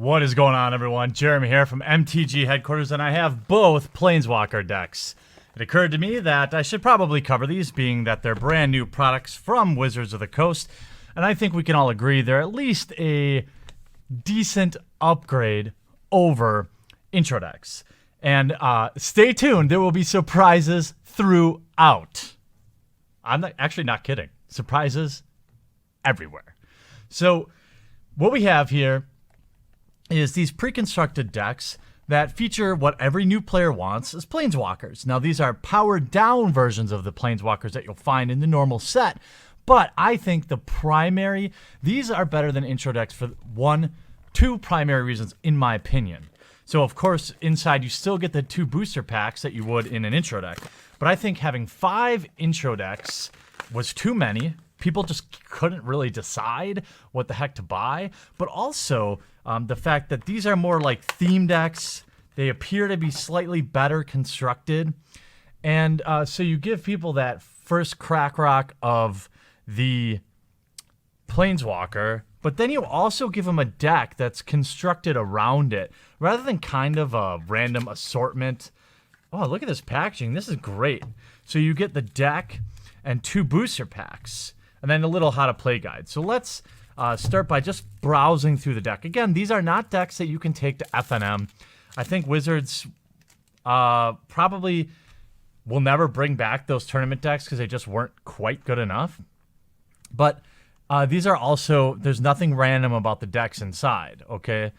What is going on, everyone? Jeremy here from MTG Headquarters, and I have both Planeswalker decks. It occurred to me that I should probably cover these, being that they're brand new products from Wizards of the Coast, and I think we can all agree they're at least a decent upgrade over intro decks. And stay tuned, there will be surprises throughout. I'm actually not kidding. Surprises everywhere. So what we have here is these pre-constructed decks that feature what every new player wants as Planeswalkers. Now, these are powered-down versions of the Planeswalkers that you'll find in the normal set, but I think these are better than intro decks for two primary reasons, in my opinion. So, of course, inside you still get the 2 booster packs that you would in an intro deck, but I think having 5 intro decks was too many. People just couldn't really decide what the heck to buy, but also the fact that these are more like theme decks. They appear to be slightly better constructed, and so you give people that first crack rock of the Planeswalker, but then you also give them a deck that's constructed around it, rather than kind of a random assortment. Oh, look at this packaging. This is great. So you get the deck and 2 booster packs, and then a little how to play guide. So let's start by just browsing through the deck. Again, these are not decks that you can take to FNM. I think Wizards probably will never bring back those tournament decks because they just weren't quite good enough. But these are also, there's nothing random about the decks inside, okay?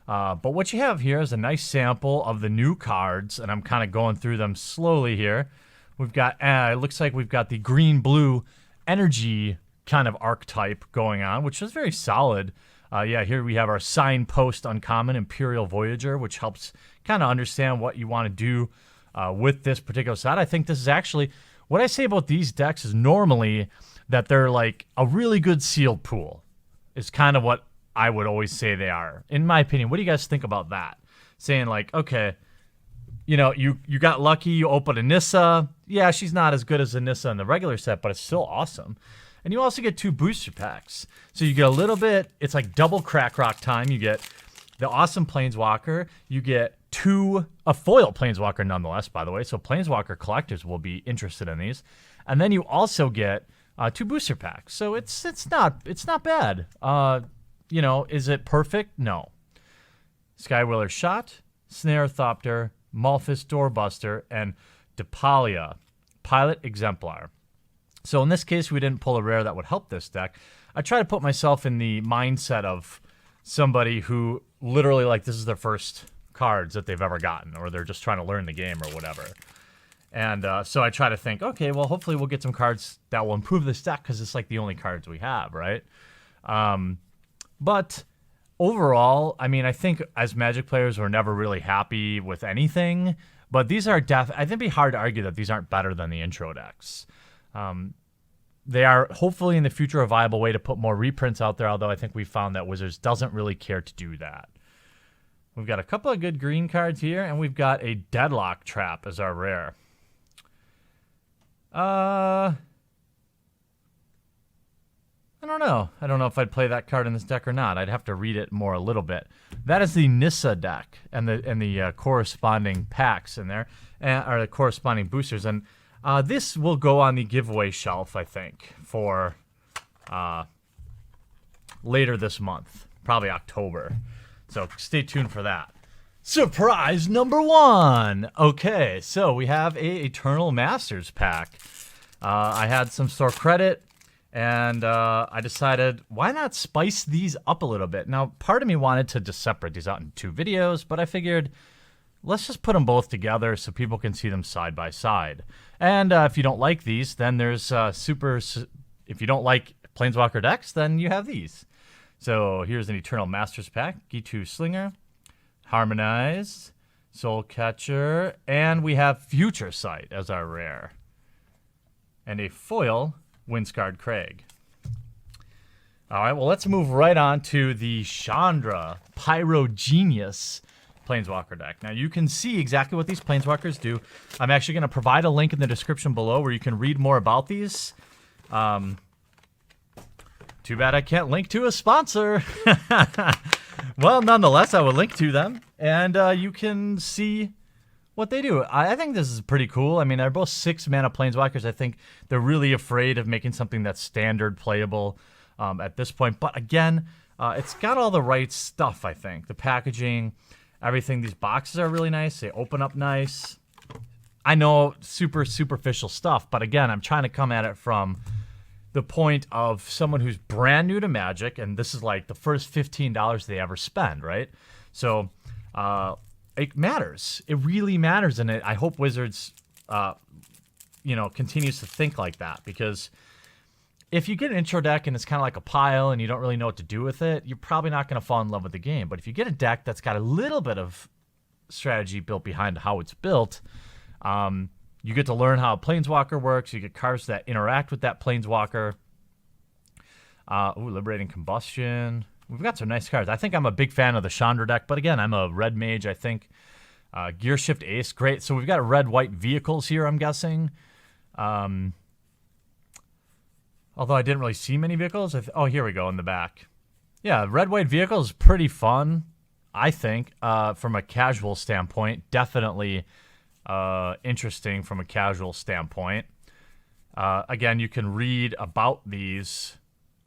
But what you have here is a nice sample of the new cards, and I'm kind of going through them slowly here. We've got, it looks like we've got the green-blue energy kind of archetype going on, which is very solid. Yeah, here we have our Signpost Uncommon Imperial Voyager, which helps kind of understand what you want to do with this particular set. I think this is actually, what I say about these decks is normally that they're like a really good sealed pool is kind of what I would always say they are, in my opinion. What do you guys think about that? Saying like, okay, you know, you got lucky, you open a Nissa. Yeah, she's not as good as a Nissa in the regular set, but it's still awesome. And you also get 2 booster packs. So you get a little bit, it's like double crack rock time. You get the awesome Planeswalker. You get a foil Planeswalker nonetheless, by the way. So Planeswalker collectors will be interested in these. And then you also get 2 booster packs. So it's not bad. You know, is it perfect? No. Skywheeler Shot, Snare Thopter, Malphus Doorbuster, and Depalia, Pilot Exemplar. So in this case, we didn't pull a rare that would help this deck. I try to put myself in the mindset of somebody who literally, like, this is their first cards that they've ever gotten, or they're just trying to learn the game or whatever. And so I try to think, okay, well, hopefully we'll get some cards that will improve this deck because it's like the only cards we have, right? But overall, I mean, I think as Magic players, we're never really happy with anything. But these are I think it'd be hard to argue that these aren't better than the intro decks. They are hopefully in the future a viable way to put more reprints out there, although I think we found that Wizards doesn't really care to do that. We've got a couple of good green cards here, and we've got a Deadlock Trap as our rare. I don't know. I don't know if I'd play that card in this deck or not. I'd have to read it more a little bit. That is the Nissa deck and the corresponding packs in there, or the corresponding boosters. And this will go on the giveaway shelf, I think, for later this month, probably October. So stay tuned for that. Surprise number 1. Okay, so we have a Eternal Masters pack. I had some store credit, and I decided, why not spice these up a little bit? Now, part of me wanted to just separate these out in 2 videos, but I figured, let's just put them both together so people can see them side by side. And if you don't like these, then there's if you don't like Planeswalker decks, then you have these. So here's an Eternal Masters pack, Gitu Slinger, Harmonized, Soul Catcher, and we have Future Sight as our rare. And a foil Windscarred Craig. All right, well, let's move right on to the Chandra Pyrogenius Planeswalker deck. Now, you can see exactly what these Planeswalkers do. I'm actually going to provide a link in the description below where you can read more about these. Too bad I can't link to a sponsor. Well, nonetheless, I will link to them, and you can see what they do. I think this is pretty cool. I mean, they're both 6-mana Planeswalkers. I think they're really afraid of making something that's standard playable at this point. But again, it's got all the right stuff, I think. The packaging, everything. These boxes are really nice. They open up nice. I know, super superficial stuff, but again, I'm trying to come at it from the point of someone who's brand new to Magic, and this is like the first $15 they ever spend, right? So it matters. It really matters, and I hope Wizards, continues to think like that, because if you get an intro deck and it's kind of like a pile and you don't really know what to do with it, you're probably not going to fall in love with the game. But if you get a deck that's got a little bit of strategy built behind how it's built, you get to learn how a Planeswalker works. You get cards that interact with that Planeswalker. Liberating Combustion. We've got some nice cards. I think I'm a big fan of the Chandra deck, but again, I'm a red mage, I think. Gear Shift Ace, great. So we've got red-white vehicles here, I'm guessing. Although I didn't really see many vehicles. Here we go in the back. Yeah, red-white vehicle is pretty fun, I think, from a casual standpoint. Definitely interesting from a casual standpoint. Again, you can read about these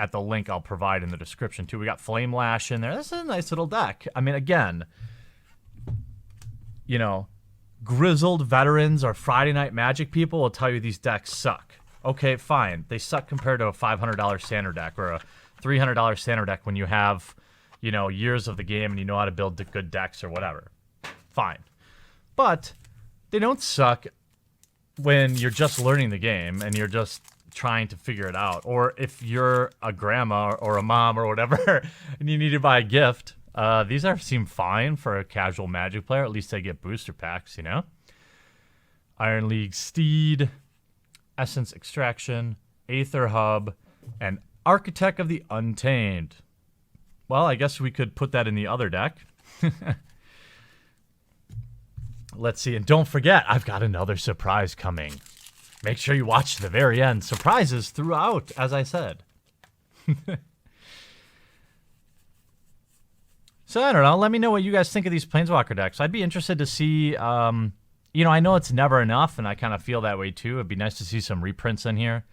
at the link I'll provide in the description, too. We got Flame Lash in there. This is a nice little deck. I mean, again, grizzled veterans or Friday Night Magic people will tell you these decks suck. Okay, fine. They suck compared to a $500 standard deck or a $300 standard deck when you have, years of the game and you know how to build good decks or whatever. Fine. But they don't suck when you're just learning the game and you're just trying to figure it out. Or if you're a grandma or a mom or whatever and you need to buy a gift, these seem fine for a casual Magic player. At least they get booster packs, Iron League Steed, Essence Extraction, Aether Hub, and Architect of the Untamed. Well, I guess we could put that in the other deck. Let's see. And don't forget, I've got another surprise coming. Make sure you watch to the very end. Surprises throughout, as I said. So, I don't know. Let me know what you guys think of these Planeswalker decks. I'd be interested to see, I know it's never enough, and I kind of feel that way too. It'd be nice to see some reprints in here.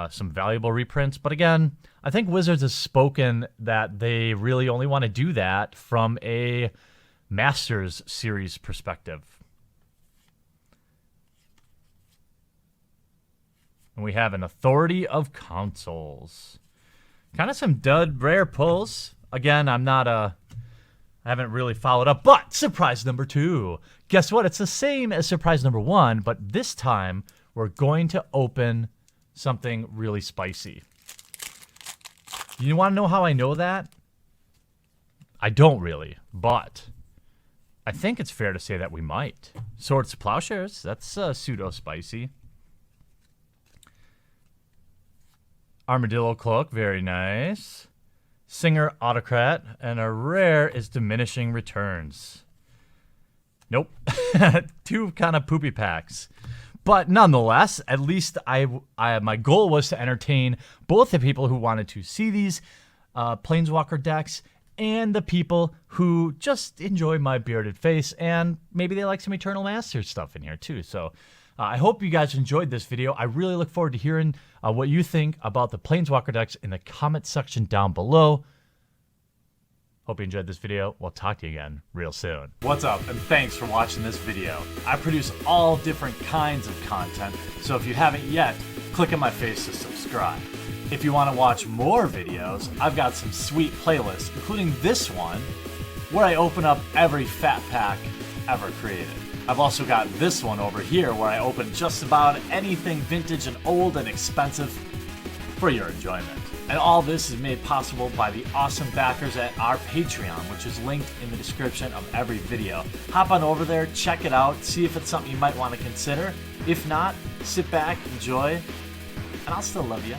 Some valuable reprints. But again, I think Wizards has spoken that they really only want to do that from a Masters series perspective. And we have an Authority of Councils. Kind of some dud rare pulls. Again, I haven't really followed up, but surprise number 2. Guess what? It's the same as surprise number 1, but this time we're going to open something really spicy. You want to know how I know that? I don't really, but I think it's fair to say that we might. Swords to Plowshares, that's pseudo-spicy. Armadillo Cloak, very nice. Singer Autocrat, and a rare is Diminishing Returns. Nope. 2 kind of poopy packs. But nonetheless, at least my goal was to entertain both the people who wanted to see these Planeswalker decks and the people who just enjoy my bearded face, and maybe they like some Eternal Masters stuff in here too. So I hope you guys enjoyed this video. I really look forward to hearing what you think about the Planeswalker decks in the comment section down below. Hope you enjoyed this video. We'll talk to you again real soon. What's up, and thanks for watching this video. I produce all different kinds of content, so if you haven't yet, click on my face to subscribe. If you want to watch more videos, I've got some sweet playlists, including this one, where I open up every fat pack ever created. I've also got this one over here where I open just about anything vintage and old and expensive for your enjoyment. And all this is made possible by the awesome backers at our Patreon, which is linked in the description of every video. Hop on over there, check it out, see if it's something you might want to consider. If not, sit back, enjoy, and I'll still love you.